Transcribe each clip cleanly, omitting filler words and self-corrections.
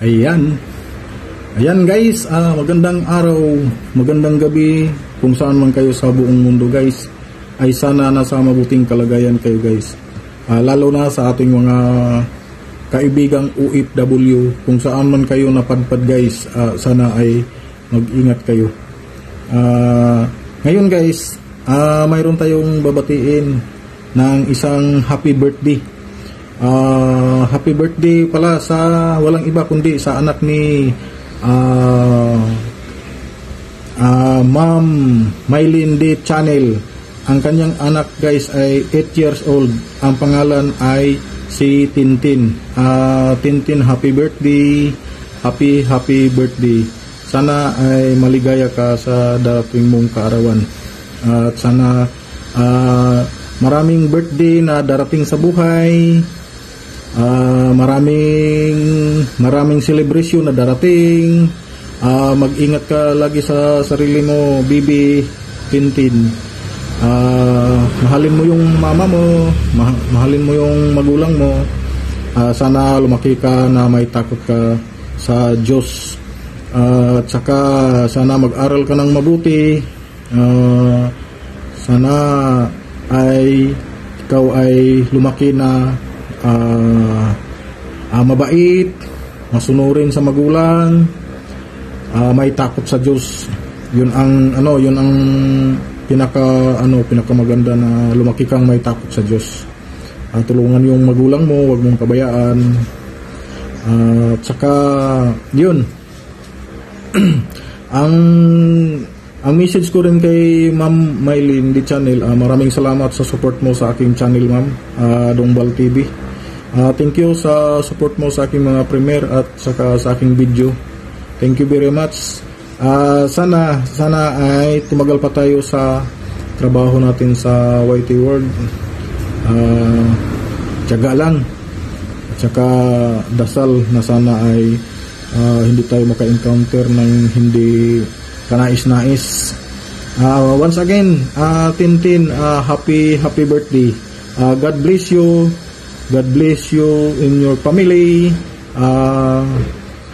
Ayan. Ayan guys, magandang araw, magandang gabi kung saan man kayo sa buong mundo guys. Ay sana nasa mabuting kalagayan kayo guys. Lalo na sa ating mga kaibigang OFW, kung saan man kayo napadpad guys, sana ay mag-ingat kayo. Ngayon guys, mayroon tayong babatiin ng isang happy birthday. Happy birthday pala sa walang iba kundi sa anak ni Ma'am Mylene D. Channel. Ang kanyang anak guys ay 8 years old. Ang pangalan ay si Tintin. Tintin, happy birthday. Happy birthday. Sana ay maligaya ka sa darating mong kaarawan. At sana maraming birthday na darating sa buhay. Maraming celebration na darating. Mag-ingat ka lagi sa sarili mo, Bibi Tintin. Mahalin mo yung mama mo, mahalin mo yung magulang mo. Sana lumaki ka na may takot ka sa Diyos. At saka sana mag-aral ka ng mabuti. Sana ay ikaw ay lumaki na mabait, masunurin sa magulang, may takot sa Diyos. Yun ang pinakamaganda, na lumaki kang may takot sa Diyos. Tulungan yung magulang mo, wag mong pabayaan. At saka yun. Ang message ko rin kay Ma'am Mylene D. Channel, maraming salamat sa support mo sa aking channel, Ma'am, Dongbal TV. Thank you sa support mo sa aking mga premiere at saka sa aking video. Thank you very much. Sana ay tumagal pa tayo sa trabaho natin sa YT World. Tiyaga lang. At saka dasal na sana ay hindi tayo maka-encounter ng hindi kanais-nais. Once again, Tintin, happy birthday. God bless you. God bless you in your family.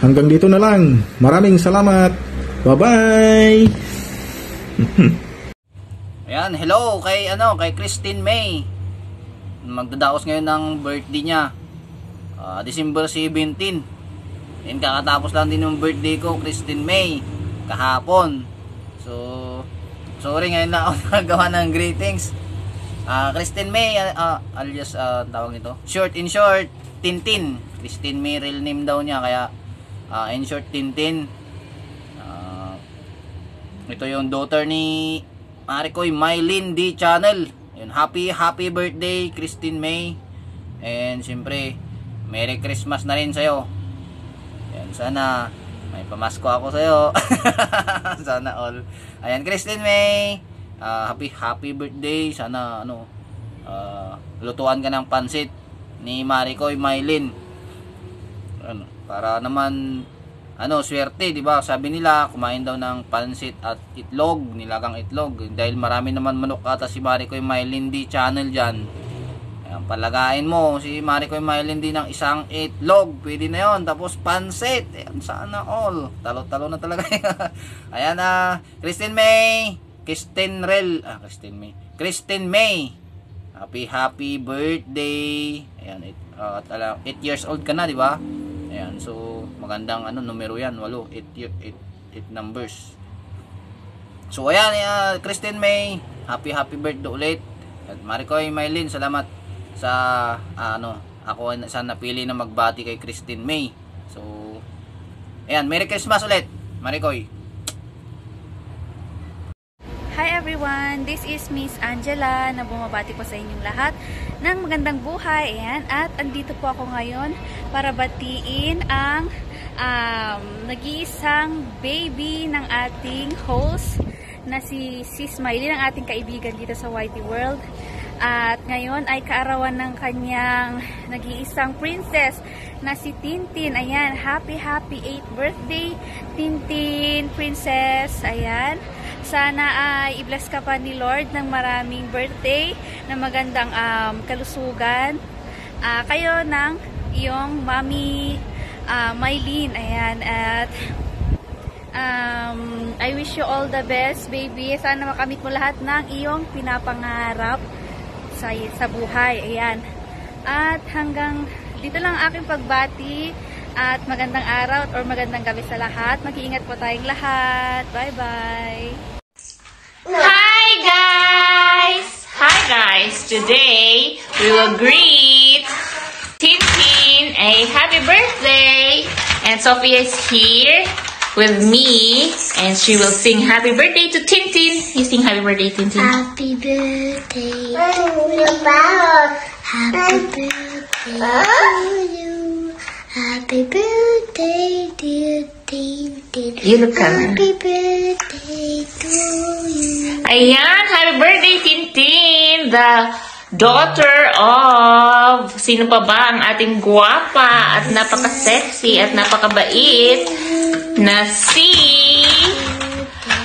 Hanggang dito na lang. Maraming salamat. Bye-bye. Ayan, hello kay Christine May. Magdadaos ngayon ng birthday niya. December 17. And kakatapos lang din yung birthday ko, Christine May, kahapon. So, sorry ngayon na ako nagawa ng greetings. Christine May, alias tawag nito, in short, Tintin. Christine May, real name daw niya, kaya in short, Tintin. Ito yung daughter ni Maricoy Mylene D. Channel. Yun, happy birthday, Christine May. And siyempre, Merry Christmas na rin sa'yo. Yan, sana may pamasko ako sa'yo. Sana all. Ayan, Christine May, happy birthday. Sana lutuan ka ng pansit ni Maricoy Mylene. Para naman swerte, di ba? Sabi nila kumain daw ng pansit at itlog, nilagang itlog, dahil marami naman manok ata si Maricoy Mylene D. Channel diyan. Ayan, palagain mo si Maricoy Mylene D ng isang itlog, pwede na 'yon, tapos pansit. Ayan, sana all. Talo-talo na talaga. Ayan, Christine May, Christine May, happy birthday. Ayan, 8 years old ka na, di ba? Ayan, so magandang numero yan, 8 numbers. So ayan, Christine May, happy birthday ulit. At Maricoy Mylene, salamat sa ako sa napili na magbati kay Christine May. So ayan, Merry Christmas ulit, Maricoy. Hi everyone, this is Miss Angela na bumabati po sa inyong lahat ng magandang buhay. Ayan, at andito po ako ngayon para batiin ang nag-iisang baby ng ating host na si Sis Mylene, ang ating kaibigan dito sa YT World. At ngayon ay kaarawan ng kanyang nag-iisang princess na si Tintin. Ayan, happy 8th birthday, Tintin princess. Ayan, sana ay i-bless ka pa ni Lord ng maraming birthday, na magandang kalusugan. Kayo ng iyong mommy, Mylene. Ayan, at I wish you all the best, baby. Sana makamit mo lahat ng iyong pinapangarap sa buhay. Ayan. At hanggang dito lang aking pagbati. At magandang araw or magandang gabi sa lahat. Mag-iingat po tayong lahat. Bye-bye. Hi guys! Today we will greet Tintin a happy birthday, and Sophia is here with me and she will sing happy birthday to Tintin. You sing happy birthday, Tintin. Happy birthday to you. Happy birthday to you. Happy birthday, dear Tintin. You look coming. Happy birthday to you. Ayan, happy birthday, Tintin, the daughter of, sino pa ba ang ating guwapa at napaka-sexy at napakabait na si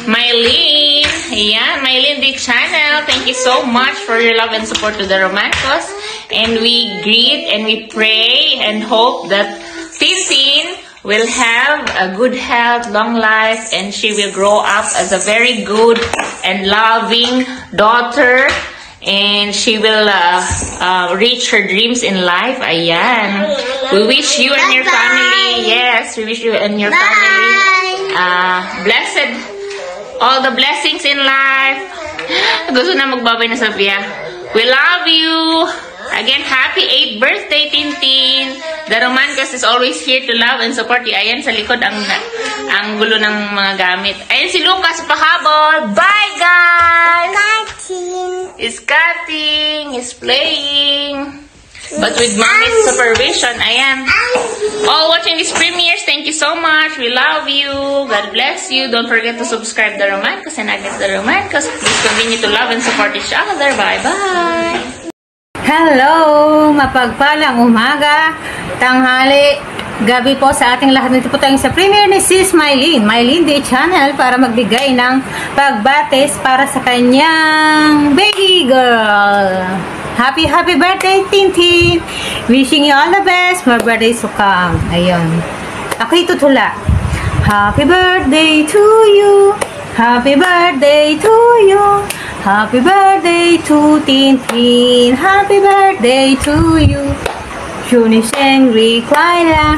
Mylene. Ayan, Mylene the channel. Thank you so much for your love and support to the Romancos. And we greet and we pray and hope that Tintin will have a good health, long life, and she will grow up as a very good and loving daughter, and she will reach her dreams in life. Ayan. We wish you and your family, yes, we wish you and your family blessed, all the blessings in life. Gusto na magbabay na Sophia. We love you. Again, happy 8th birthday, Tintin. The Romancos is always here to love and support you. Ayan, sa likod ang gulo ng mga gamit. Ayan si Lucas pahabol. Bye, guys! He's cutting. He's playing. But with mommy's supervision, ayan. All watching these premieres, thank you so much. We love you. God bless you. Don't forget to subscribe the Romancos and Agnes the Romancos. Please continue to love and support each other. Bye-bye! Hello! Mapagpalang umaga, tanghali, gabi po sa ating lahat. Nito po tayo sa premiere ni Sis Mylene, Mylene the channel, para magbigay ng pagbatis para sa kanyang baby girl. Happy birthday, Tintin! Wishing you all the best, more birthdays to come. Ayun. Ako'y tutula. Happy birthday to you! Happy birthday to you! Happy birthday to Tintin! Happy birthday to you! 祝你生日快乐！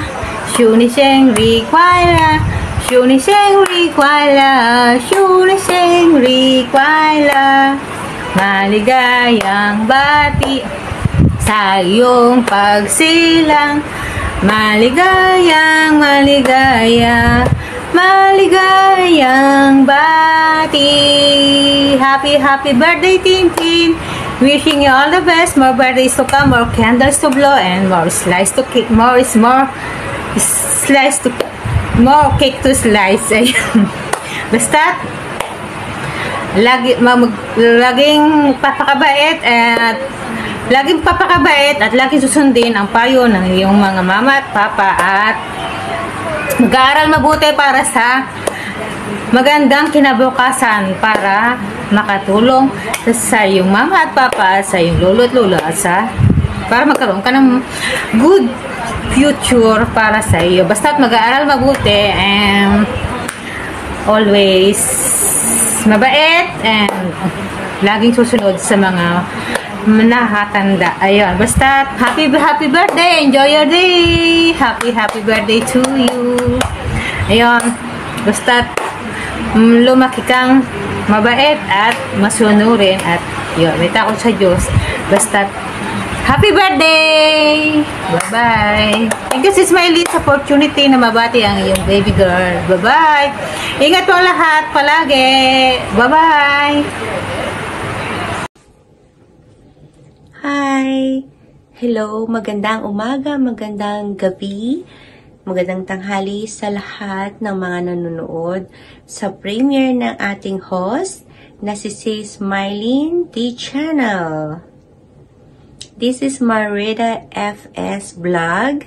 祝你生日快乐！祝你生日快乐！祝你生日快乐！ Maligayang bati sa iyong pagsilang. Maligayang bati. Happy birthday, Tintin. Wishing you all the best. More birthdays to come, more candles to blow, and more slice to cake. More cake to slice. Basta laging papakabait at laging susundin ang payo ng iyong mga mama at papa, at mag-aaral mabuti para sa magandang kinabukasan, para makatulong sa iyong mama at papa, sa iyong lolo at lola, at para magkaroon ka ng good future para sa iyo. Basta mag-aaral mabuti and always mabait and laging susunod sa mga nakatanda. Ayun, basta happy birthday, enjoy your day, happy birthday to you. Ayun, basta lumaki kang mabait at masunurin, at yun, may takot sa Diyos. Basta happy birthday! Bye-bye! Thank you, Sis Mylene, sa opportunity na mabati ang iyong baby girl. Bye-bye! Ingat po lahat palagi! Bye-bye! Hi! Hello! Magandang umaga, magandang gabi, magandang tanghali sa lahat ng mga nanonood sa premiere ng ating host na si Sis Mylene the channel. This is Marita FS Vlog.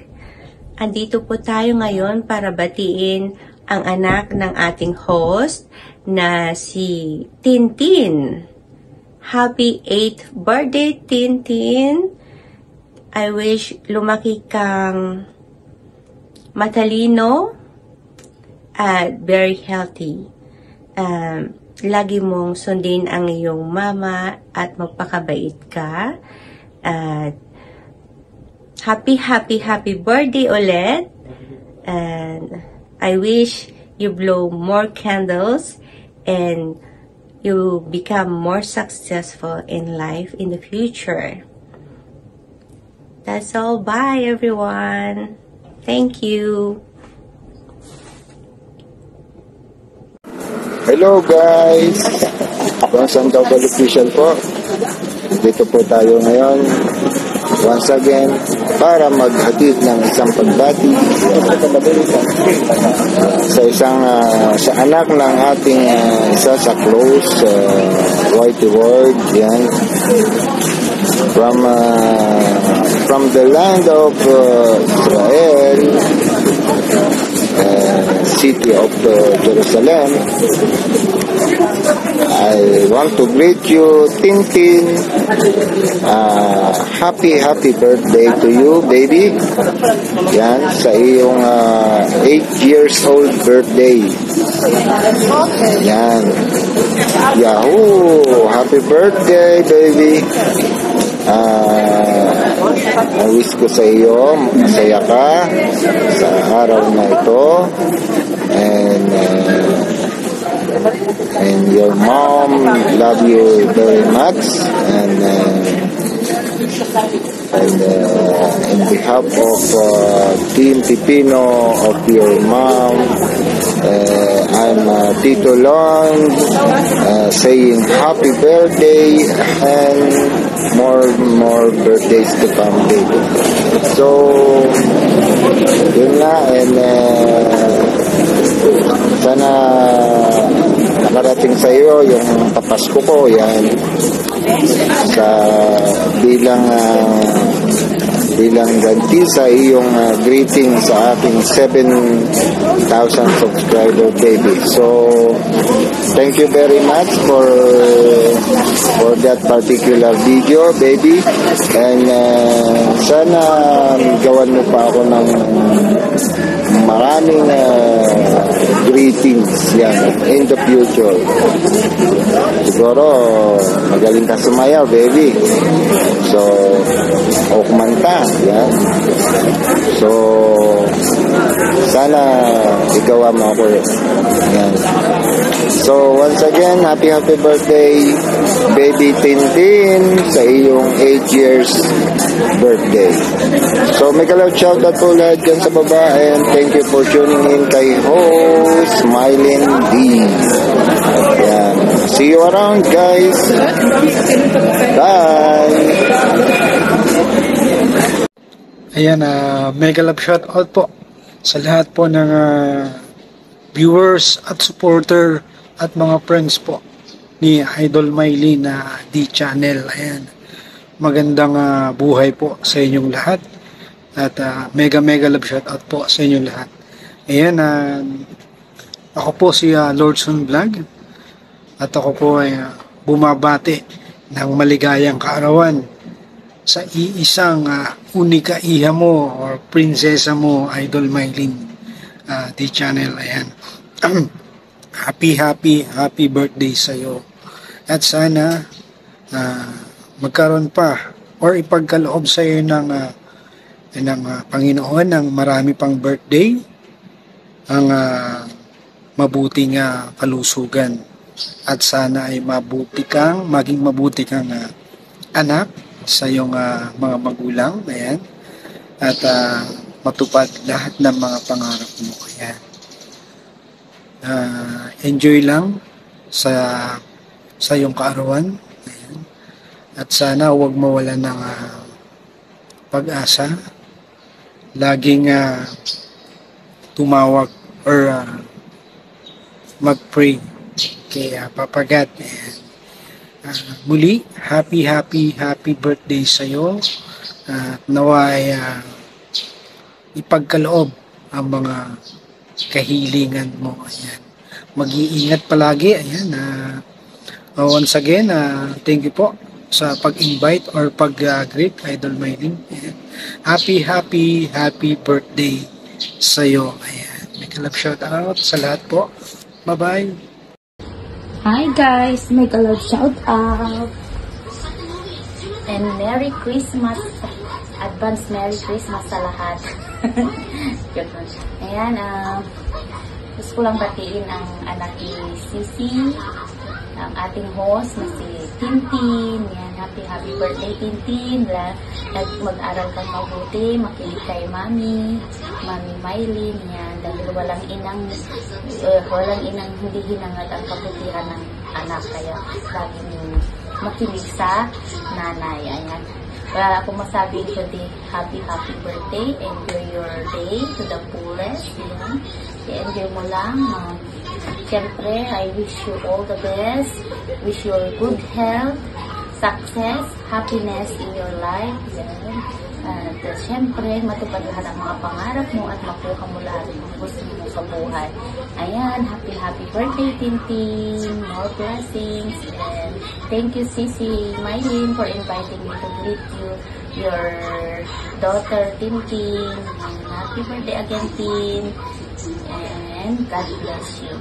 Andito po tayo ngayon para batiin ang anak ng ating host na si Tintin. Happy 8th birthday, Tintin! I wish lumaki kang matalino at very healthy. Lagi mong sundin ang iyong mama at magpakabait ka. At happy birthday ulit. And I wish you blow more candles and you become more successful in life in the future. That's all. Bye, everyone. Thank you. Hello guys! Bonsang Double Official po. Dito po tayo ngayon once again para maghatid ng isang pagbati sa anak ng ating isa sa close Whitey World, yan, from the land of Israel, city of Jerusalem. I want to greet you, Tintin. Happy birthday to you, baby. Yan, sa iyong 8 years old birthday. Yan. Yahoo! Happy birthday, baby. I wish ko sa iyo, masaya ka sa araw na ito. And your mom love you very much, and in behalf of Team Pipino of your mom, I'm Tito Lon, saying happy birthday and more birthdays to come, baby. So yun na, and sana nakarating sa iyo yung papasko ko, yan, sa bilang ganti sa iyong greeting sa aking 7,000 subscriber, baby. So thank you very much for that particular video, baby, and sana gawan mo pa ako ng maraming greetings, yan, in the future. Siguro magaling ka sumayaw, baby. So o kumanta, yan. So sana igawa mo ako, yan. So once again, happy birthday, baby Tintin, sa iyong 8 years birthday. So make a loud shout out po lahat dyan sa baba, and thank you for tuning in kay host Smilin D. Yan. See you around, guys. Bye. Ayan, mega love shout out po sa lahat po ng viewers at supporter at mga friends po ni Idol Maylin na D-Channel. Ayan, magandang buhay po sa inyong lahat, at mega love shout out po sa inyong lahat. Ayan, ako po si Lordson Vlog, at ako po ay bumabati ng maligayang kaarawan sa iisang unika iha mo or prinsesa mo, Idol Maylin D-Channel. Ayan. Happy birthday sa iyo, at sana magkaroon pa or ipagkaloob sa iyo ng Panginoon ng marami pang birthday, ang mabuting kalusugan, at sana ay maging mabuti kang anak sa iyong mga magulang. Ayan. At matupad lahat ng mga pangarap mo. Ayan. Enjoy lang sa iyong kaarawan. Ayan. At sana huwag mawalan ng pag-asa. Laging tumawag or mag-pray kay Papa God. Ayan. Muli, happy birthday sa iyo. Naway ipagkaloob ang mga kahilingan mo. Ayan. Mag-iingat palagi. Ayan. Once again, thank you po sa pag-invite or pag-greet, Idol Maylin. Happy birthday sa'yo. Ayan. Mega love shout out sa lahat po. Bye-bye. Hi guys, mega love shout out. And Merry Christmas. Advance Merry Christmas sa lahat. Ayan, gusto ko lang batiin ang anak ni Sisi, ang ating host na si Tintin. Yan, happy birthday Tintin. Mag-aral kang mabuti, makinig kay Mami Mylene. Yan, dahil walang inang hindi hinangad ang kabutihan ng anak. Kaya laging makinig sa nanay. Ayan. Wala akong masabi kundi happy birthday. Enjoy your day to the fullest. Yan. I-enjoy mo lang. Siyempre, I wish you all the best. Wish you good health, success, happiness in your life. Yan. At siyempre, matupad lahat ang mga pangarap mo at makuha mo lahat ang gusto mo sa buhay. Ayan, happy birthday, Tintin. More blessings. And thank you, Sisi Mylene, for inviting me to greet you, your daughter, Tintin. Happy birthday again, Tin. And God bless you.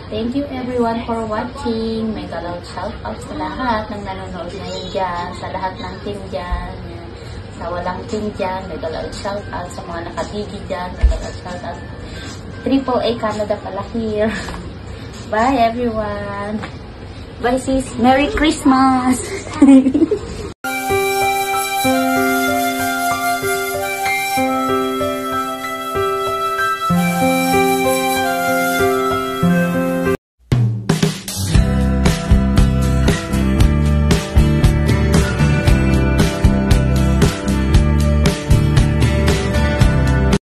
Thank you everyone for watching. Mega loud shout out sa lahat ng nanonood ngayon dyan, sa lahat ng team dyan. Sa walang team dyan, mega loud shout out sa mga nakatigi dyan, mega loud shout out. AAA Canada pala here. Bye everyone. Bye sis. Merry Christmas.